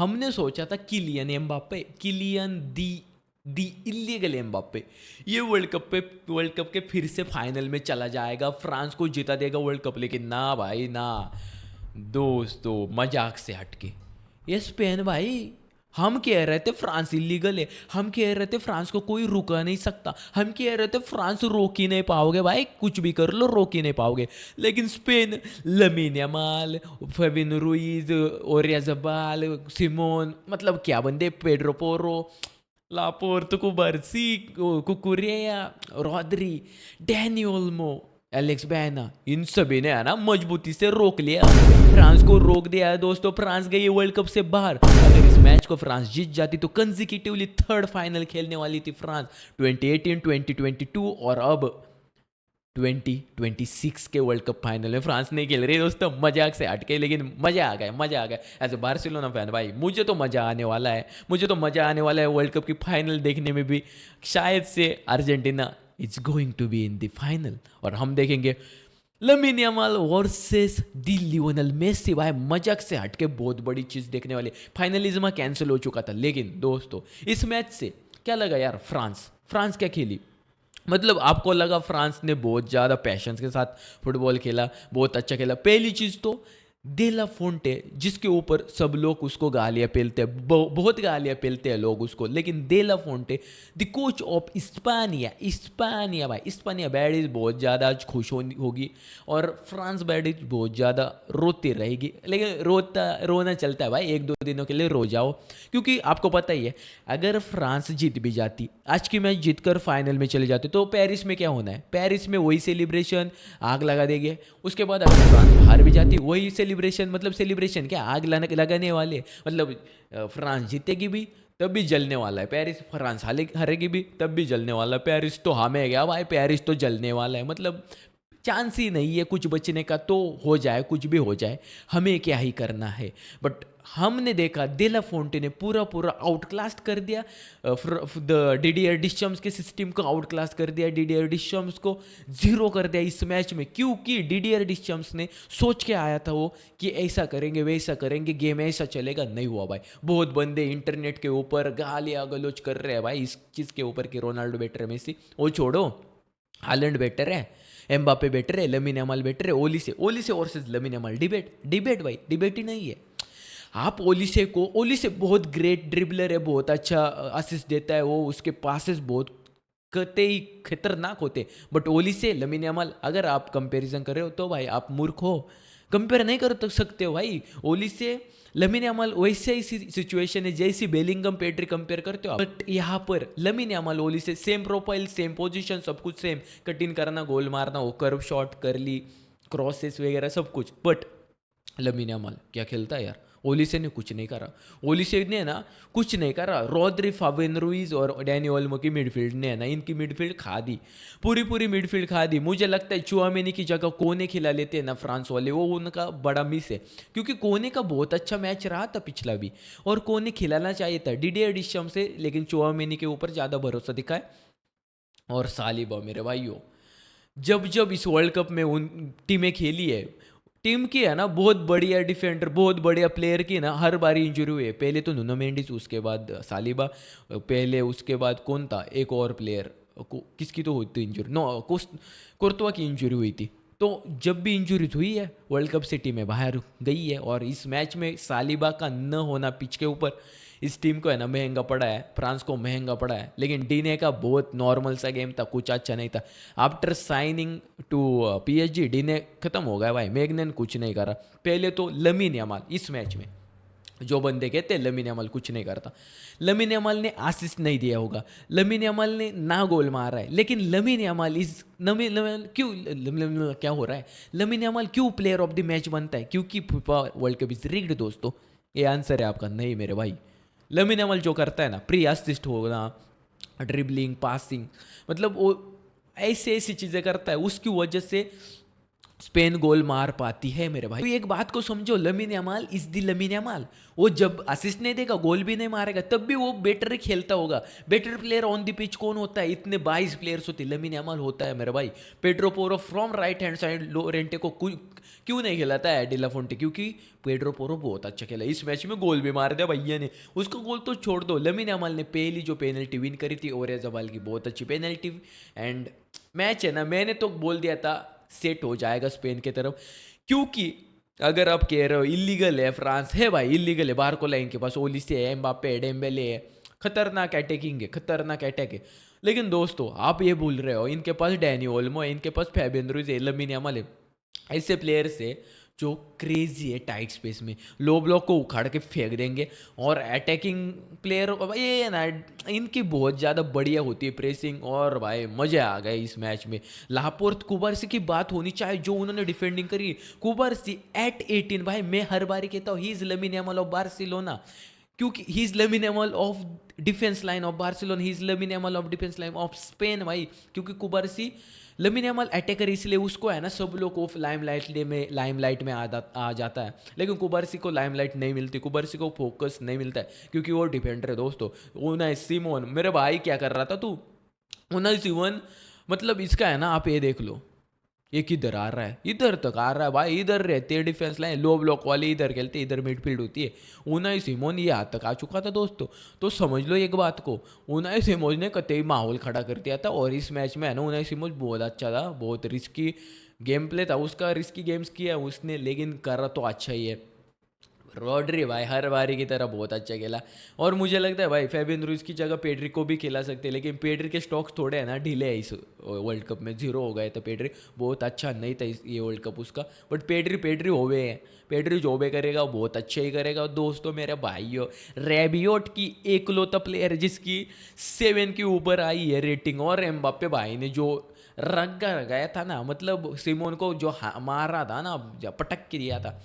हमने सोचा था किलियन एम्बाप्पे, किलियन दी इलीगल एम्बाप्पे ये वर्ल्ड कप के फिर से फाइनल में चला जाएगा, फ्रांस को जिता देगा वर्ल्ड कप। लेकिन ना भाई ना दोस्तों, मजाक से हटके ये स्पेन भाई। हम कह रहे थे फ्रांस इलीगल है, हम कह रहे थे फ्रांस को कोई रुका नहीं सकता, हम कह रहे थे फ्रांस रोक ही नहीं पाओगे भाई, कुछ भी कर लो रोक ही नहीं पाओगे। लेकिन Spain, Lamine Yamal, Fabian Ruiz, Oyarzabal, Simon, मतलब क्या बंदे, Pedro Porro, Laporte, Cubarsi, Cucurella, Rodri, Dani Olmo, Alex Baena, इन सभी ने है ना मजबूती से रोक लिया, फ्रांस को रोक दिया है दोस्तों। फ्रांस गई वर्ल्ड कप से बाहर। अगर इस मैच को फ्रांस जीत जाती तो कंसेक्यूटिवली थर्ड फाइनल खेलने वाली थी फ्रांस, 2018, 2022 और अब 2026 के वर्ल्ड कप फाइनल में फ्रांस नहीं खेल रही दोस्तों। मजाक से हटके, लेकिन मजा आ गया, मजा आ गया। एज ए बार्सिलोना फैन भाई मुझे तो मजा आने वाला है, मुझे तो मजा आने वाला है वर्ल्ड कप की फाइनल देखने में भी। शायद से Argentina it's going to be in the final और हम देखेंगे Lamine Yamal versus the Lionel Messi. भाई मजाक से हटके बहुत बड़ी चीज देखने वाली। फाइनलिज्म कैंसिल हो चुका था, लेकिन दोस्तों इस मैच से क्या लगा यार, फ्रांस क्या खेली। मतलब आपको लगा फ्रांस ने बहुत ज़्यादा पैशंस के साथ फुटबॉल खेला, बहुत अच्छा खेला। पहली चीज़ तो डेला फोंटे, जिसके ऊपर सब लोग उसको गालियाँ पेलते हैं, बहुत गालियाँ पेलते हैं लोग उसको, लेकिन डेला फोंटे द कोच ऑफ इस्पानिया भाई, इस्पानिया बैडिज बहुत ज़्यादा आज खुश होगी और फ्रांस बैडिज बहुत ज़्यादा रोती रहेगी। लेकिन रोना चलता है भाई, एक दो दिनों के लिए रो जाओ, क्योंकि आपको पता ही है अगर फ्रांस जीत भी जाती, आज की मैच जीतकर फाइनल में चले जाते, तो पेरिस में क्या होना है, पेरिस में वही सेलिब्रेशन, आग लगा देंगे। उसके बाद अगर फ्रांस हार भी जाती, वही सेलिब्रेशन, मतलब सेलिब्रेशन क्या, आग लगाने वाले, मतलब फ्रांस जीतेगी भी तब भी जलने वाला है पेरिस, फ्रांस हारेगी भी तब भी जलने वाला है पेरिस। तो हमें क्या भाई, पेरिस तो जलने वाला है, मतलब चांस ही नहीं है कुछ बचने का। तो हो जाए, कुछ भी हो जाए, हमें क्या ही करना है। बट हमने देखा डेला फोंटे ने पूरा आउट क्लास कर दिया, द डीडीआर डिशम्स के सिस्टम को आउट क्लास कर दिया, डीडीआर डिशम्स को जीरो कर दिया इस मैच में। क्योंकि डीडीआर डिशम्स ने सोच के आया था वो कि ऐसा करेंगे वैसा करेंगे, गेम ऐसा चलेगा, नहीं हुआ भाई। बहुत बंदे इंटरनेट के ऊपर गालियाँ गलोच कर रहे हैं भाई इस चीज़ के ऊपर कि रोनाल्डो बेटर है, मेसी वो छोड़ो, हालैंड बेटर है, एम्बापे बेटर है, लमीन यमाल बेटर है, Olise versus lamin Yamal, debate भाई, डिबेट ही नहीं है। आप ओलिसे बहुत ग्रेट ड्रिबलर है, बहुत अच्छा असिस्ट देता है वो, उसके पासेस बहुत कते ही खतरनाक होते। बट ओलिसे लमीन यमाल अगर आप कंपैरिजन कर रहे हो तो भाई आप मूर्ख हो, कंपेयर नहीं कर सकते हो भाई। ओलिसे लमीन यमाल वैसे ही सिचुएशन है जैसी बेलिंगम पेड्री कंपेयर करते हो, बट यहाँ पर lamin Yamal Olise same profile, same position, सब कुछ सेम, कटिंग करना, गोल मारना, वो कर्व शॉट कर ली, क्रॉसेस वगैरह सब कुछ। बट लमीन यमाल क्या खेलता है यार, ओलिसे ने कुछ नहीं करा, ओलिसे ने ना कुछ नहीं करा। रॉड्री, फाबिन रुइज और डैनी ओल्मो की मिडफील्ड ने है ना इनकी मिडफील्ड खा दी, पूरी मिडफील्ड खा दी। मुझे लगता है चुआमेनी की जगह कोने खिला लेते हैं ना फ्रांस वाले, वो उनका बड़ा मिस है, क्योंकि कोने का बहुत अच्छा मैच रहा था पिछला भी और कोने खिलाना चाहिए था डीडीआर डिशम से, लेकिन चुआमेनी के ऊपर ज़्यादा भरोसा दिखाए। और सालिबा मेरे भाइयों, जब जब इस वर्ल्ड कप में उन टीमें खेली है, टीम की है ना बहुत बढ़िया डिफेंडर, बहुत बढ़िया प्लेयर की ना हर बारी इंजरी हुई है। पहले तो नुनो मेंडिस, उसके बाद सालिबा, पहले उसके बाद कौन था एक और प्लेयर, किसकी तो हुई थी इंजरी, नो कोर्तवा की इंजरी हुई थी। तो जब भी इंजरी हुई है वर्ल्ड कप से टीमें बाहर गई है, और इस मैच में सालिबा का न होना पिच के ऊपर इस टीम को है ना महंगा पड़ा है, फ्रांस को महंगा पड़ा है। लेकिन डीने का बहुत नॉर्मल सा गेम था, कुछ अच्छा नहीं था। आफ्टर साइनिंग टू पीएसजी डीने खत्म हो गया भाई, मैग्नेन कुछ नहीं करा। पहले तो लमीन यमाल इस मैच में, जो बंदे कहते हैं लमीन यमाल कुछ नहीं करता, लमीन यमाल ने असिस्ट नहीं दिया होगा, लमीन यमाल ने ना गोल मारा है, लेकिन लमीन यमाल इज क्यों क्या हो रहा है, लमीन यमाल क्यों प्लेयर ऑफ द मैच बनता है? क्योंकि FIFA world cup is rigged दोस्तों। ये आंसर है आपका, नहीं मेरे भाई। लमीन यमाल जो करता है ना, प्री असिस्ट होना, ड्रिबलिंग, पासिंग, मतलब वो ऐसी ऐसी चीज़ें करता है, उसकी वजह से स्पेन गोल मार पाती है मेरे भाई। तो एक बात को समझो, lamin Yamal is the lamin Yamal. वो जब असिस्ट नहीं देगा, गोल भी नहीं मारेगा, तब भी वो बेटर खेलता होगा। Better player on the pitch कौन होता है? इतने 22 प्लेयर्स होते, लमीन यामाल होता है मेरे भाई। Pedro Porro from right hand side Llorente को क्यों नहीं खिलाता है डिलाफोंटे? क्योंकि पेड्रो पोरो बहुत अच्छा खेला। इस मैच में गोल भी मार दिया भैया ने। उसका गोल तो छोड़ दो, लमीन यामाल ने पहली जो पेनल्टी विन करी थी ओरियाज़ाबाल की, बहुत अच्छी पेनल्टी। एंड मैच है ना, मैंने तो बोल दिया था सेट हो जाएगा स्पेन की तरफ। क्योंकि अगर आप कह रहे हो इलीगल है, फ्रांस है भाई, इलीगल है। बारकोला इनके पास, ओलिसे है, एम्बापे है, डेम्बेले है, खतरनाक अटैकिंग है, खतरनाक अटैक है। लेकिन दोस्तों आप ये भूल रहे हो, इनके पास डैनी ओल्मो है, इनके पास फैबियन रुइज है, लमीन यामाल है। ऐसे प्लेयर्स है जो क्रेजी है टाइट स्पेस में, लो ब्लॉक को उखाड़ के फेंक देंगे। और अटैकिंग प्लेयर ये ना, इनकी बहुत ज़्यादा बढ़िया होती है प्रेसिंग। और भाई मज़े आ गए इस मैच में। लापोर्ट कुबारसी की बात होनी चाहिए, जो उन्होंने डिफेंडिंग करी। कुबारसी एट 18 भाई, मैं हर बार कहता हूँ he is Lamine Yamal of Barcelona, क्योंकि he is Lamine Yamal of defence line of Barcelona, he is Lamine Yamal of defence line of Spain भाई। क्योंकि कुबारसी लमीन यामाल अटैकर, इसलिए उसको है ना सब लोग ऑफ लाइमलाइट में आ जाता है। लेकिन कुबारसी को लाइमलाइट नहीं मिलती, कुबारसी को फोकस नहीं मिलता है, क्योंकि वो डिफेंडर है दोस्तों। उनाई सिमोन मेरे भाई, क्या कर रहा था तू? उनाई सिमोन मतलब इसका है ना, आप ये देख लो, ये किधर आ रहा है, इधर तक आ रहा है भाई। इधर रहते हैं डिफेंस लाइन, लो ब्लॉक वाले इधर खेलते, इधर मिडफील्ड होती है। उनाई सिमोन ये हाथ तक आ चुका था दोस्तों। तो समझ लो एक बात को, उनाई सिमोन ने कतई माहौल खड़ा कर दिया था। और इस मैच में है ना, उनाई सिमोन बहुत अच्छा था, बहुत रिस्की गेम प्ले था उसका, रिस्की गेम्स किया उसने, लेकिन कर रहा तो अच्छा ही है। रॉड्री भाई हर बारी की तरह बहुत अच्छा खेला। और मुझे लगता है भाई फेबियन रुइज की जगह पेड्री को भी खेला सकते हैं, लेकिन पेड्री के स्टॉक्स थोड़े है ना ढीले है इस वर्ल्ड कप में, जीरो हो गए। तो पेड्री बहुत अच्छा नहीं था ये वर्ल्ड कप उसका। बट पेड्री होवे हैं, पेड्री जो भी करेगा वो बहुत अच्छा ही करेगा। दोस्तों मेरे भाइयों, रेबियोट की एकलौता प्लेयर जिसकी 7 के ऊपर आई है रेटिंग, और एम्बाप्पे भाई ने जो रंगा गया था ना, मतलब सिमोन को जो मार रहा था ना, पटक के दिया था,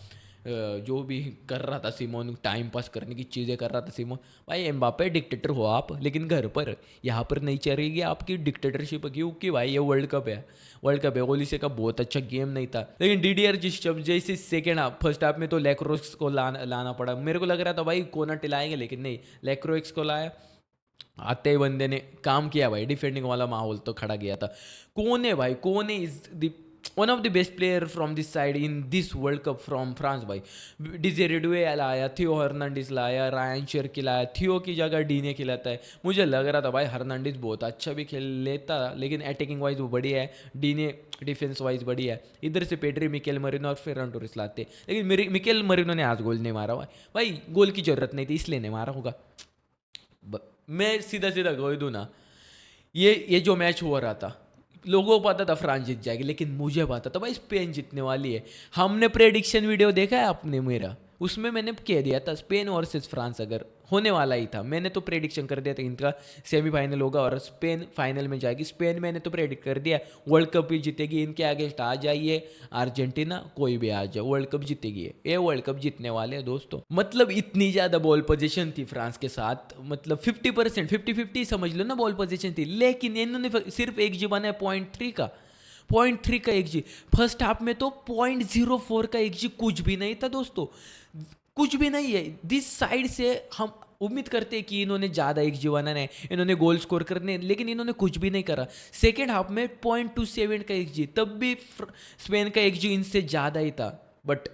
जो भी कर रहा था सिमोन, टाइम पास करने की चीज़ें कर रहा था सिमोन भाई। एम्बापे डिक्टेटर हो आप, लेकिन घर पर यहाँ पर नहीं चलेगी आपकी डिक्टेटरशिप, क्योंकि भाई ये वर्ल्ड कप है, वर्ल्ड कप है। ओलिसे का बहुत अच्छा गेम नहीं था, लेकिन डीडीआर जिस जब जैसे सेकेंड हाफ, फर्स्ट हाफ में तो लैक्रोक्स को लाना पड़ा। मेरे को लग रहा था भाई कोनाटे लाएंगे, लेकिन नहीं, लैक्रोक्स को लाया। आते ही बंदे ने काम किया भाई, डिफेंडिंग वाला माहौल तो खड़ा गया था। कौन है भाई, कौन है is the one of the best player from this side in this world cup from France भाई? डिजेरेडुए लाया, थियो हर्नांडिस लाया, रायन शेरकी लाया, थियो की जगह डी ने खिलाता है। मुझे लग रहा था भाई हर्नांडिस बहुत अच्छा भी खेल लेता, लेकिन अटैकिंग वाइज वो बढ़िया है, डी ने डिफेंस वाइज बढ़िया है। इधर से पेड्री, मिकेल मरीनो और फेरन टोरेस लाते, लेकिन मिकेल मरीनो ने आज गोल नहीं मारा भाई, गोल की जरूरत नहीं थी इसलिए नहीं मारा होगा। मैं सीधा सीधा कह दूँ ना, ये जो मैच हो रहा था, लोगों को पता था फ्रांस जीत जाएगी, लेकिन मुझे पता था भाई स्पेन जीतने वाली है। हमने प्रेडिक्शन वीडियो देखा है आपने मेरा, उसमें मैंने कह दिया था स्पेन वर्सेस फ्रांस अगर होने वाला ही था। मैंने तो प्रेडिक्शन कर दिया था इनका सेमीफाइनल होगा और स्पेन फाइनल में जाएगी। स्पेन मैंने तो प्रेडिक्ट कर दिया वर्ल्ड कप भी जीतेगी, इनके अगेंस्ट आ जाइए अर्जेंटीना, कोई भी आ जाए वर्ल्ड कप जीतेगी। ये वर्ल्ड कप जीतने वाले हैं दोस्तों। मतलब इतनी ज़्यादा बॉल पोजीशन थी फ्रांस के साथ, मतलब 50%, 50-50 समझ लो ना बॉल पोजीशन थी, लेकिन इन्होंने सिर्फ एक जी बना है 0.3 का, 0.3 का एक जी। फर्स्ट हाफ में तो 0.04 का एक जी, कुछ भी नहीं था दोस्तों, कुछ भी नहीं है। दिस साइड से हम उम्मीद करते हैं कि इन्होंने ज़्यादा एक जी बनाना है, इन्होंने गोल स्कोर करने, लेकिन इन्होंने कुछ भी नहीं करा। सेकेंड हाफ में 0.27 का एक जी, तब भी स्पेन का एक जी इनसे ज़्यादा ही था। बट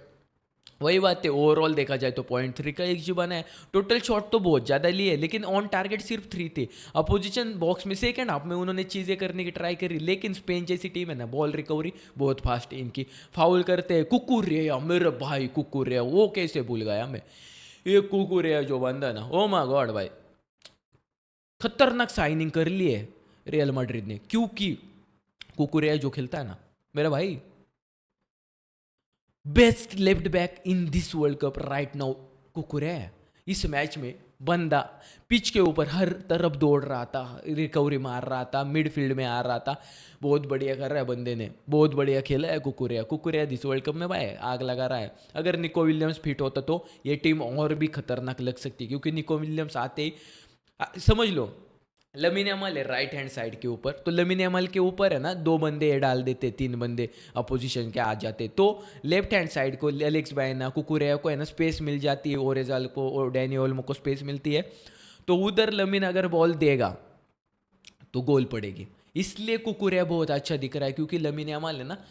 वही बात है, ओवरऑल देखा जाए तो 0.3 का एक जी बना है। टोटल शॉट तो बहुत ज़्यादा लिए, लेकिन ऑन टारगेट सिर्फ 3 थे। अपोजिशन बॉक्स में सेकेंड हाफ में उन्होंने चीज़ें करने की ट्राई करी, लेकिन स्पेन जैसी टीम है ना, बॉल रिकवरी बहुत फास्ट है इनकी। फाउल करते हैं, कुकुरेया मेरे भाई, कुकुरेया वो कैसे भूल गया मैं, ये कुकुरेया जो बंदा ना, ओ माय गॉड भाई, खतरनाक साइनिंग कर ली है रियल मैड्रिड ने। क्योंकि कुकुरेया जो खेलता है ना मेरा भाई, best left back in this world cup right now कुकुरेया। इस मैच में बंदा पिच के ऊपर हर तरफ दौड़ रहा था, रिकवरी मार रहा था, मिडफील्ड में आ रहा था, बहुत बढ़िया कर रहा है बंदे ने, बहुत बढ़िया खेला है कुकुरेया। कुकुरेया दिस वर्ल्ड कप में भाई आग लगा रहा है। अगर निको विलियम्स फिट होता तो ये टीम और भी खतरनाक लग सकती, क्योंकि निको विलियम्स आते ही समझ लो लमीन यमाल है राइट हैंड साइड के ऊपर, तो लमीन यमाल के ऊपर है ना 2 बंदे ये डाल देते, 3 बंदे अपोजिशन के आ जाते, तो लेफ्ट हैंड साइड को एलेक्स बायना कुकुरेया को है ना स्पेस मिल जाती है, ओरेजाल को और डैनी ओल्मो को स्पेस मिलती है, तो उधर लमीन अगर बॉल देगा तो गोल पड़ेगी। इसलिए कुकुरेया बहुत अच्छा दिख रहा है, क्योंकि लमीन यमाल है ना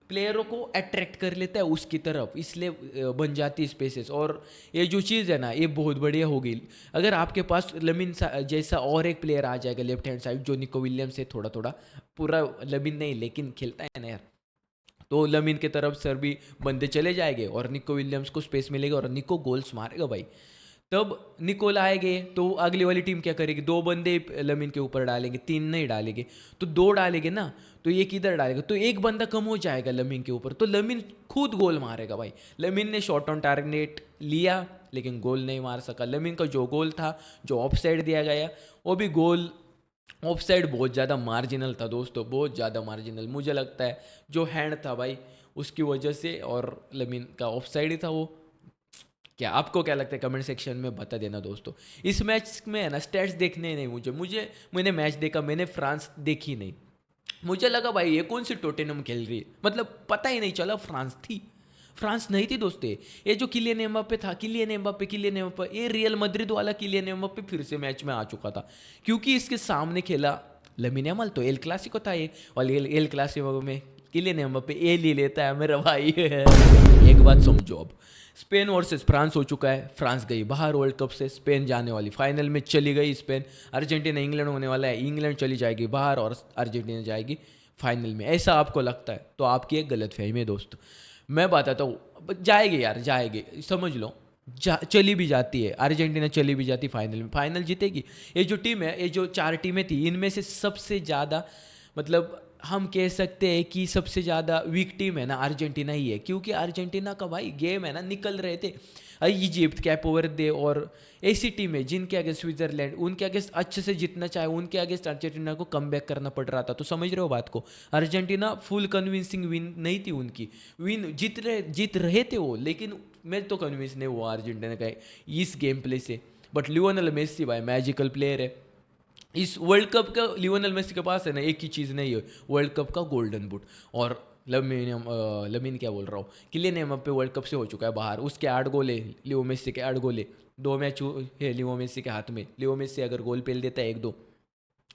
प्लेयरों को अट्रैक्ट कर लेता है उसकी तरफ, इसलिए बन जाती है स्पेसेस। और ये जो चीज़ है ना ये बहुत बढ़िया होगी अगर आपके पास लमीन जैसा और एक प्लेयर आ जाएगा लेफ्ट हैंड साइड, जो निको विलियम्स है, थोड़ा थोड़ा, पूरा लमीन नहीं लेकिन खेलता है ना यार, तो लमीन की तरफ सर भी बंदे चले जाएंगे और निको विलियम्स को स्पेस मिलेगा और निको गोल्स मारेगा भाई। तब निकोल आएंगे तो अगली वाली टीम क्या करेगी, 2 बंदे लमीन के ऊपर डालेंगे, 3 नहीं डालेंगे, तो 2 डालेंगे ना, तो ये किधर डालेगा, तो एक बंदा कम हो जाएगा लमीन के ऊपर, तो लमीन खुद गोल मारेगा भाई। लमीन ने शॉट ऑन टारगेट लिया लेकिन गोल नहीं मार सका। लमीन का जो गोल था, जो ऑफ साइड दिया गया, वो भी गोल ऑफ साइड बहुत ज़्यादा मार्जिनल था दोस्तों, बहुत ज़्यादा मार्जिनल। मुझे लगता है जो हैंड था भाई उसकी वजह से, और लमीन का ऑफ साइड ही था वो। क्या आपको क्या लगता है कमेंट सेक्शन में बता देना दोस्तों। इस मैच में है ना स्टैट्स देखने नहीं, मैंने मैच देखा, मैंने फ्रांस देखी नहीं। मुझे लगा भाई ये कौन सी टोटेनम खेल रही है, मतलब पता ही नहीं चला फ्रांस थी, फ्रांस नहीं थी दोस्तों। ये जो किलियन एम्बाप्पे था, किलियन एम्बाप्पे, ये रियल मद्रिद वाला किलियन एम्बाप्पे फिर से मैच में आ चुका था, क्योंकि इसके सामने खेला लमीन यमाल, तो एल क्लासिको था ये, और एल क्लासिको में किलियन एम्बाप्पे ये ले लेता है मेरा भाई। एक बात समझो, अब स्पेन वर्सेस फ्रांस हो चुका है, फ्रांस गई बाहर वर्ल्ड कप से, स्पेन जाने वाली फाइनल में चली गई स्पेन। अर्जेंटीना इंग्लैंड होने वाला है, इंग्लैंड चली जाएगी बाहर और अर्जेंटीना जाएगी फाइनल में, ऐसा आपको लगता है तो आपकी एक गलत फहमी है दोस्त। मैं बताता हूँ, जाएगी यार, जाएगी, समझ लो, चली भी जाती है अर्जेंटीना, चली भी जाती फाइनल में, फाइनल जीतेगी। ये जो टीम है, ये जो 4 टीमें थी, इनमें से सबसे ज़्यादा, मतलब हम कह सकते हैं कि सबसे ज़्यादा वीक टीम है ना अर्जेंटीना ही है, क्योंकि अर्जेंटीना का भाई गेम है ना निकल रहे थे, इजिप्ट, कैपो वर्दे और ऐसी टीम है जिनके आगे स्विट्जरलैंड, उनके आगे अच्छे से जीतना चाहे, उनके आगे अर्जेंटीना को कमबैक करना पड़ रहा था। तो समझ रहे हो बात को, अर्जेंटीना फुल कन्विंसिंग विन नहीं थी उनकी, विन जीत रहे थे वो, लेकिन मैं तो कन्विंस नहीं हुआ अर्जेंटीना का इस गेम प्ले से। बट लियोनेल मेसी भाई मैजिकल प्लेयर है। इस वर्ल्ड कप का लियोनेल मेसी के पास है ना एक ही चीज़ नहीं है, वर्ल्ड कप का गोल्डन बूट। और लमीन क्या बोल रहा हूँ, किलियन एम्बाप्पे वर्ल्ड कप से हो चुका है बाहर, उसके 8 गोल है, लियो मेसी के 8 गोल है, 2 मैच है लियो मेसी के हाथ में। लियो मेसी अगर गोल पेल देता है 1-2,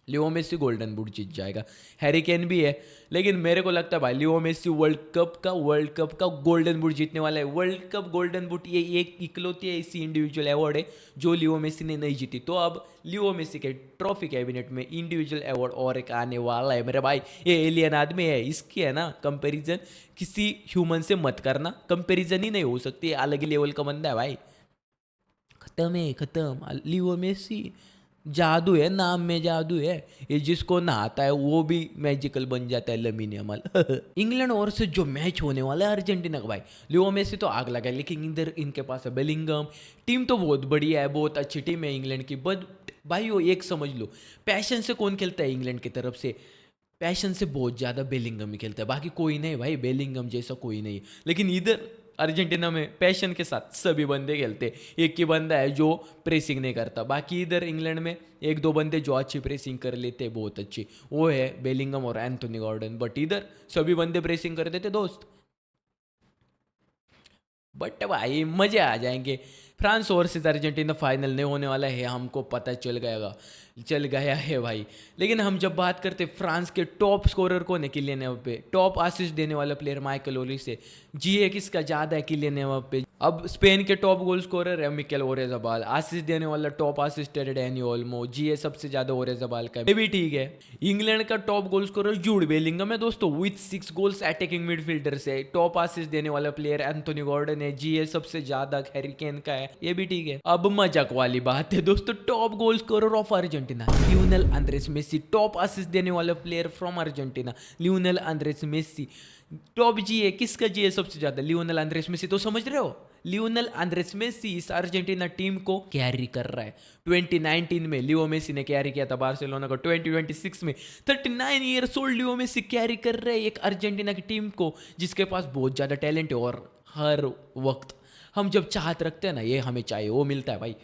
लियो मेसी गोल्डन बूट जीत जाएगा। हैरी केन भी है, लेकिन मेरे को लगता है भाई लियो मेसी वर्ल्ड कप का गोल्डन बूट जीतने वाला है। वर्ल्ड कप गोल्डन बूट ये एक इकलौती ऐसी इंडिविजुअल अवार्ड है जो लियो मेसी ने नहीं जीती। तो अब लियो मेसी के ट्रॉफी कैबिनेट में इंडिविजुअल अवार्ड और एक आने वाला है मेरे भाई। ये एलियन आदमी है, इसकी है ना कंपेरिजन किसी ह्यूमन से मत करना, कंपेरिजन ही नहीं हो सकती, अलग ही लेवल का बंदा है भाई, खत्म है खत्म। लियो मेसी जादू है, नाम में जादू है, ये जिसको नहाता है वो भी मैजिकल बन जाता है लमीन यमाल। इंग्लैंड और से जो मैच होने वाला है अर्जेंटीना का भाई, लियो मेसी तो आग लगा है, लेकिन इधर इनके पास है बेलिंगम, टीम तो बहुत बढ़िया है, बहुत अच्छी टीम है इंग्लैंड की। बट भाई वो एक समझ लो, पैशन से कौन खेलता है इंग्लैंड की तरफ से, पैशन से बहुत ज़्यादा बेलिंगम ही खेलता है, बाकी कोई नहीं भाई, बेलिंगम जैसा कोई नहीं। लेकिन इधर अर्जेंटीना में पैशन के साथ सभी बंदे खेलते, एक ही बंदा है जो प्रेसिंग नहीं करता। बाकी इधर इंग्लैंड में 1-2 बंदे जो अच्छी प्रेसिंग कर लेते हैं, बहुत अच्छी, वो है बेलिंगम और एंथोनी गॉर्डन। बट इधर सभी बंदे प्रेसिंग कर देते दोस्त। बट भाई मजे आ जाएंगे। फ्रांस वर्सेस अर्जेंटीना फाइनल नहीं होने वाला है, हमको पता चल गया है भाई। लेकिन हम जब बात करते फ्रांस के टॉप स्कोरर कौन है, किलियन एम्बाप्पे, टॉप असिस्ट देने वाला प्लेयर माइकल ओलिसे, जी है किसका ज़्यादा है, किलियन एम्बाप्पे। अब स्पेन के टॉप गोल स्कोरर है मिकेल ओरेज़ाबाल, असिस्ट देने वाला टॉप असिस्टर है डैनी ओल्मो, जी है सबसे ज़्यादा ओरेज़ाबाल का, ये भी ठीक है। इंग्लैंड का top goal scorer Jude Bellingham है दोस्तों, विथ 6 गोल्स अटैकिंग मिडफील्डर से। टॉप असिस्ट देने वाला प्लेयर एंथोनी गॉर्डन है, जी है सबसे ज़्यादा हैरी केन का है, ये भी ठीक है। अब मजाक वाली बात है दोस्तों, top goal scorer of Argentina Lionel Andres Messi, top assist देने वाला player from Argentina Lionel Andres Messi. Top G है किसका, जी है सबसे ज्यादा लियोनेल आंद्रेस मेसी। तो समझ रहे हो, लियोनेल आंद्रेस मेसी इस अर्जेंटीना टीम को कैरी कर रहा है। 2019 में लियो मेसी ने कैरी किया था बार्सिलोना को, 2026 में 39 years old Leo Messi carry कर रहे हैं एक अर्जेंटीना की टीम को, जिसके पास बहुत ज्यादा टैलेंट है। और हर वक्त हम जब चाहत रखते हैं ना, ये हमें चाहिए वो मिलता है भाई।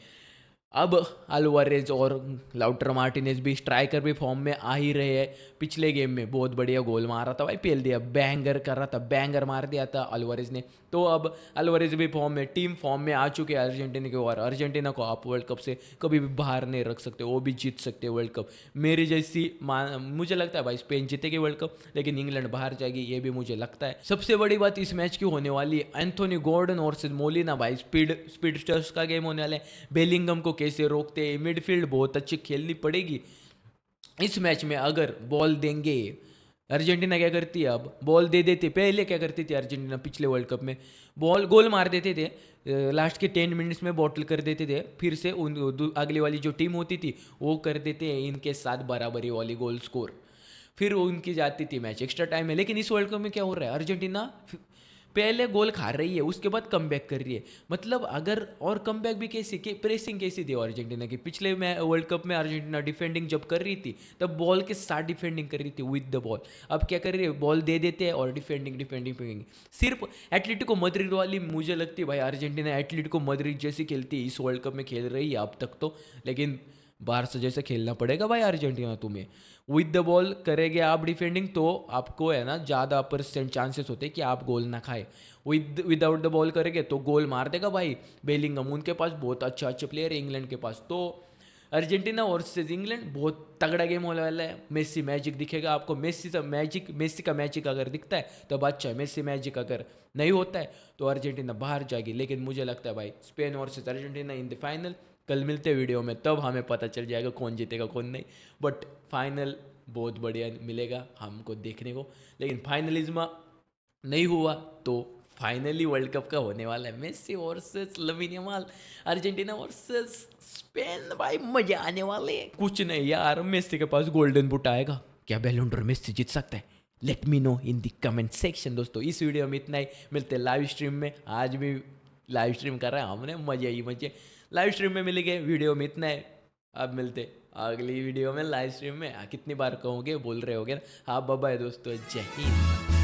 अब अल्वारेज और लाउटर मार्टिनेज भी स्ट्राइकर भी फॉर्म में आ ही रहे हैं। पिछले गेम में बहुत बढ़िया गोल मारा था भाई, पेल दिया, बैंगर कर रहा था, बैंगर मार दिया था अल्वारेज ने। तो अब अल्वारेज भी फॉर्म में, टीम फॉर्म में आ चुके हैं अर्जेंटीना के। और अर्जेंटीना को आप वर्ल्ड कप से कभी भी बाहर नहीं रख सकते, वो भी जीत सकते हैं वर्ल्ड कप। मेरी जैसी मुझे लगता है भाई स्पेन जीतेगी वर्ल्ड कप, लेकिन इंग्लैंड बाहर जाएगी, ये भी मुझे लगता है। सबसे बड़ी बात इस मैच की होने वाली है एंथोनी गॉर्डन वर्सेस मोलिना भाई, स्पीडस्टर्स का गेम होने वाला है। बेलिंगम को कैसे रोकते हैं, मिडफील्ड बहुत अच्छी खेलनी पड़ेगी इस मैच में। अगर बॉल देंगे, अर्जेंटीना क्या करती है, अब बॉल दे देते, पहले क्या करती थी अर्जेंटीना पिछले वर्ल्ड कप में, बॉल गोल मार देते थे, लास्ट के 10 मिनट्स में बॉटल कर देते थे, फिर से अगली वाली जो टीम होती थी वो कर देते हैं इनके साथ बराबरी वाली गोल स्कोर, फिर उनकी जाती थी मैच एक्स्ट्रा टाइम में। लेकिन इस वर्ल्ड कप में क्या हो रहा है, अर्जेंटीना पहले गोल खा रही है, उसके बाद कमबैक कर रही है। मतलब अगर, और कमबैक भी कैसी, प्रेसिंग कैसी थी अर्जेंटीना की। पिछले में वर्ल्ड कप में अर्जेंटीना डिफेंडिंग जब कर रही थी तब बॉल के साथ डिफेंडिंग कर रही थी विद द बॉल। अब क्या कर रही है, बॉल दे देते हैं और डिफेंडिंग डिफेंडिंग डिफेंडिंग। सिर्फ एटलेटिको मद्रिद वाली मुझे लगती है भाई, अर्जेंटीना एटलेटिको मद्रिद जैसी खेलती है इस वर्ल्ड कप में, खेल रही है अब तक तो। लेकिन बारसा जैसे खेलना पड़ेगा भाई अर्जेंटीना तुम्हें। विद द बॉल करेंगे आप डिफेंडिंग तो आपको है ना ज़्यादा परसेंट चांसेस होते हैं कि आप गोल ना खाए। विदाउट द बॉल करेंगे तो गोल मार देगा भाई बेलिंगम। उनके पास बहुत अच्छा प्लेयर है इंग्लैंड के पास। तो अर्जेंटीना वर्सेस इंग्लैंड बहुत तगड़ा गेम होने वाला है। मेसी मैजिक दिखेगा आपको, मेसी का मैजिक अगर दिखता है तो अच्छा है, मेसी मैजिक अगर नहीं होता है तो अर्जेंटीना बाहर जाएगी। लेकिन मुझे लगता है भाई Spain versus Argentina in the final. कल मिलते हैं वीडियो में, तब हमें पता चल जाएगा कौन जीतेगा कौन नहीं। बट फाइनल बहुत बढ़िया मिलेगा हमको देखने को। लेकिन फाइनलिज्म नहीं हुआ तो फाइनली वर्ल्ड कप का होने वाला है, Messi versus lamin Yamal, Argentina versus Spain. भाई मजा आने वाले हैं। कुछ नहीं यार, मेसी के पास गोल्डन बूट आएगा, क्या बैलन डोर मेसी जीत सकता है? Let me know in the comment section. दोस्तों इस वीडियो में इतना ही, मिलते हैं लाइव स्ट्रीम में। आज भी लाइव स्ट्रीम कर रहे हैं हमने, मजे ही मजे लाइव स्ट्रीम में मिलेंगे। वीडियो में इतना है, अब मिलते अगली वीडियो में लाइव स्ट्रीम में। कितनी बार कहोगे, बोल रहे होगे ना। हाँ बाय दोस्तों, जय हिंद।